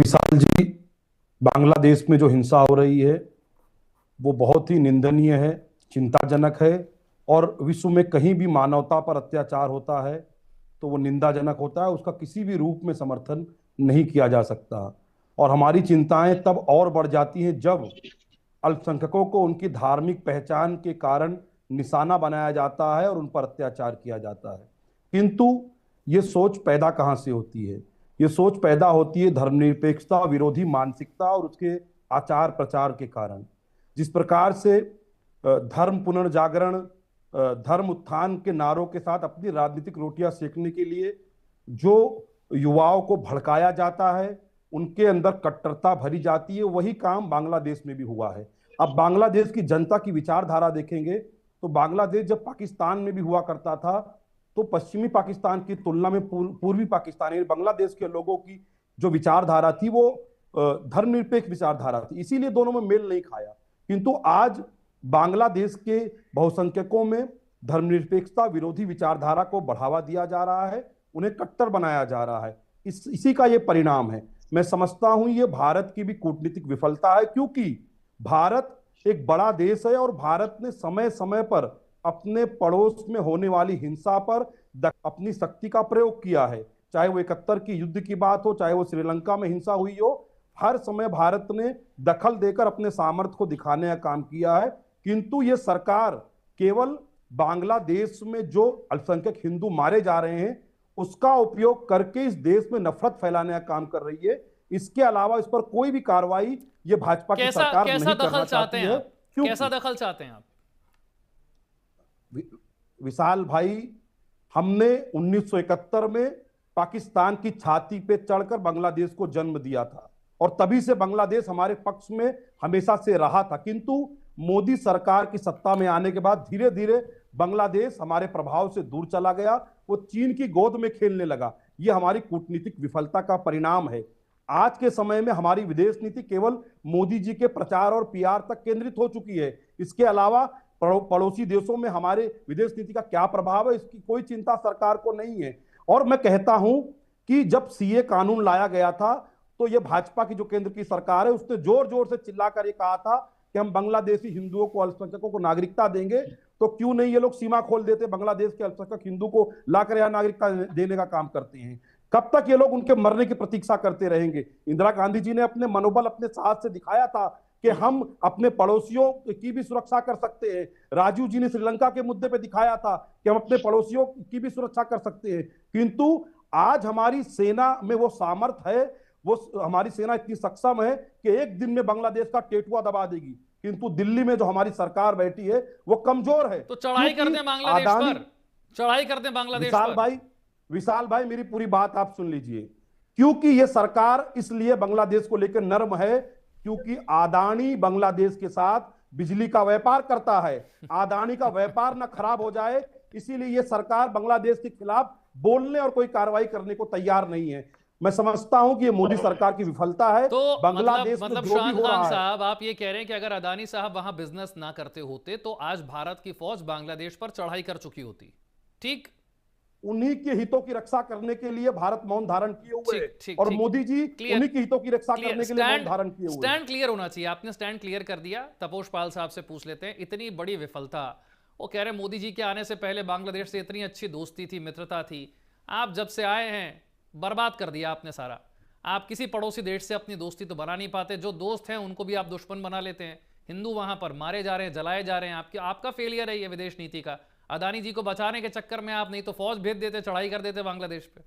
विशाल जी, बांग्लादेश में जो हिंसा हो रही है वो बहुत ही निंदनीय है, चिंताजनक है। और विश्व में कहीं भी मानवता पर अत्याचार होता है तो वो निंदाजनक होता है, उसका किसी भी रूप में समर्थन नहीं किया जा सकता। और हमारी चिंताएं तब और बढ़ जाती हैं जब अल्पसंख्यकों को उनकी धार्मिक पहचान के कारण निशाना बनाया जाता है और उन पर अत्याचार किया जाता है। किंतु ये सोच पैदा कहाँ से होती है? ये सोच पैदा होती है धर्मनिरपेक्षता विरोधी मानसिकता और उसके आचार प्रचार के कारण। जिस प्रकार से धर्म पुनर्जागरण, धर्म उत्थान के नारों के साथ अपनी राजनीतिक रोटियां सेकने के लिए जो युवाओं को भड़काया जाता है, उनके अंदर कट्टरता भरी जाती है, वही काम बांग्लादेश में भी हुआ है। अब बांग्लादेश की जनता की विचारधारा देखेंगे तो बांग्लादेश जब पाकिस्तान में भी हुआ करता था तो पश्चिमी पाकिस्तान की तुलना में पूर्वी पाकिस्तान बांग्लादेश के लोगों की जो विचारधारा थी वो धर्मनिरपेक्ष विचारधारा थी, इसीलिए दोनों में मेल नहीं खाया। किंतु आज बांग्लादेश के बहुसंख्यकों में धर्मनिरपेक्षता विरोधी विचारधारा को बढ़ावा दिया जा रहा है, उन्हें कट्टर बनाया जा रहा है। इसी का ये परिणाम है। मैं समझता हूं ये भारत की भी कूटनीतिक विफलता है, क्योंकि भारत एक बड़ा देश है और भारत ने समय समय पर अपने पड़ोस में होने वाली हिंसा पर अपनी शक्ति का प्रयोग किया है। चाहे वो 71 की युद्ध की बात हो, चाहे वो श्रीलंका में हिंसा हुई हो, हर समय भारत ने दखल देकर अपने सामर्थ्य को दिखाने का काम किया है। किंतु ये सरकार केवल बांग्लादेश में जो अल्पसंख्यक हिंदू मारे जा रहे हैं उसका उपयोग करके इस देश में नफरत फैलाने का काम कर रही है। इसके अलावा इस पर कोई भी कार्रवाई ये भाजपा की सरकार नहीं करना चाहती है। कैसा दखल चाहते हैं आप? विशाल भाई, हमने 1971 में पाकिस्तान की छाती पे चढ़कर बांग्लादेश को जन्म दिया था और तभी से बांग्लादेश हमारे पक्ष में हमेशा से रहा था। किंतु मोदी सरकार की सत्ता में आने के बाद धीरे धीरे बांग्लादेश हमारे प्रभाव से दूर चला गया, वो चीन की गोद में खेलने लगा। ये हमारी कूटनीतिक विफलता का परिणाम है। आज के समय में हमारी विदेश नीति केवल मोदी जी के प्रचार और पीआर तक केंद्रित हो चुकी है। इसके अलावा पड़ोसी देशों में हमारे विदेश नीति का क्या प्रभाव है इसकी कोई चिंता सरकार को नहीं है। और मैं कहता हूं कि जब सीए कानून लाया गया था तो यह भाजपा की जो केंद्र की सरकार है उसने जोर जोर से चिल्लाकर ये कहा था कि हम बांग्लादेशी हिंदुओं को, अल्पसंख्यकों को नागरिकता देंगे, तो क्यों नहीं ये लोग सीमा खोल देते, बांग्लादेश के अल्पसंख्यक हिंदू को लाकर यहां नागरिकता देने का काम करते हैं। कब तक ये लोग उनके मरने की प्रतीक्षा करते रहेंगे? इंदिरा गांधी जी ने अपने मनोबल, अपने साहस से दिखाया था कि हम अपने पड़ोसियों की भी सुरक्षा कर सकते हैं। राजीव जी ने श्रीलंका के मुद्दे पे दिखाया था कि हम अपने पड़ोसियों की भी सुरक्षा कर सकते हैं। किंतु आज हमारी सेना में वो सामर्थ्य है, वो हमारी सेना इतनी सक्षम है कि एक दिन में बांग्लादेश का टेटुआ दबा देगी। किंतु दिल्ली में जो हमारी सरकार बैठी है वो कमजोर है। तो चढ़ाई करते हैं बांग्लादेश पर, चढ़ाई करते हैं बांग्लादेश पर। विशाल भाई, मेरी पूरी बात आप सुन लीजिए। क्योंकि ये सरकार इसलिए बांग्लादेश को लेकर नर्म है क्योंकि अदानी बांग्लादेश के साथ बिजली का व्यापार करता है। अदानी का व्यापार ना खराब हो जाए, इसीलिए ये सरकार बांग्लादेश के खिलाफ बोलने और कोई कार्रवाई करने को तैयार नहीं है। मैं समझता हूं कि ये मोदी सरकार की विफलता है। तो बांग्लादेश मतलब शान खान साहब, आप ये कह रहे हैं कि अगर अदानी साहब वहां बिजनेस ना करते होते तो आज भारत की फौज बांग्लादेश पर चढ़ाई कर चुकी होती। ठीक, उन्हीं के हितों की रक्षा करने के लिए भारत मौन धारण किए हुए है और मोदी जी उन्हीं के हितों की रक्षा करने के लिए मौन धारण किए हुए। स्टैंड क्लियर होना चाहिए। आपने स्टैंड क्लियर कर दिया। तपोश पाल साहब से पूछ लेते हैं, इतनी बड़ी विफलता, वो कह रहे हैं मोदी जी के आने से पहले बांग्लादेश से इतनी अच्छी दोस्ती थी, मित्रता थी, आप जब से आए हैं बर्बाद कर दिया आपने सारा। आप किसी पड़ोसी देश से अपनी दोस्ती तो बना नहीं पाते, जो दोस्त हैं उनको भी आप दुश्मन बना लेते हैं। हिंदू वहां पर मारे जा रहे हैं, जलाए जा रहे हैं। आपका फेलियर है ये विदेश नीति का। अदानी जी को बचाने के चक्कर में आप नहीं तो फौज भेज देते, चढ़ाई कर देते बांग्लादेश पे।